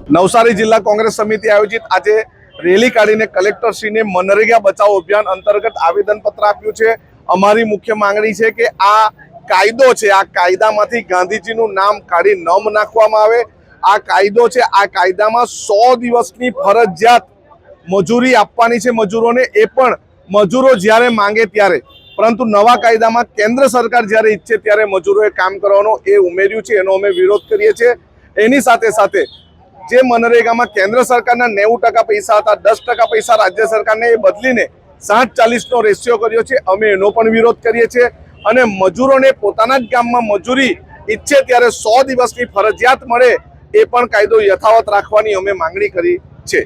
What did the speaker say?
નવસારી જિલ્લા કોંગ્રેસ સમિતિ આયોજિત આજે રેલી કાઢીને કલેક્ટરશ્રીને મનરેગા બચાવો અભિયાન અંતર્ગત આવેદનપત્ર આપ્યું છે। અમારી મુખ્ય માંગણી છે કે આ કાયદો છે, આ કાયદામાંથી ગાંધીજીનું નામ કાઢી ન નાખવામાં આવે। આ કાયદો છે, આ કાયદામાં 100 દિવસની ફરજિયાત મજૂરી આપવાની છે મજૂરોને, એ પણ મજૂરો જ્યારે માંગે ત્યારે, પરંતુ નવા કાયદામાં કેન્દ્ર સરકાર જ્યારે ઈચ્છે ત્યારે મજૂરોએ કામ કરવાનો એ ઉમેર્યું છે, એનો અમે વિરોધ કરીએ છીએ। એની સાથે સાથે જે મનરેગામાં કેન્દ્ર સરકારના 90% પૈસા હતા, 10% પૈસા રાજ્ય સરકારને એ બદલીને 60-40નો રેશિયો કર્યો છે, અમે એનો પણ વિરોધ કરીએ છીએ। અને મજૂરોને પોતાના જ ગામમાં મજૂરી ઈચ્છે ત્યારે 100 દિવસની ફરજિયાત મળે એ પણ કાયદો યથાવત રાખવાની અમે માંગણી કરી છે।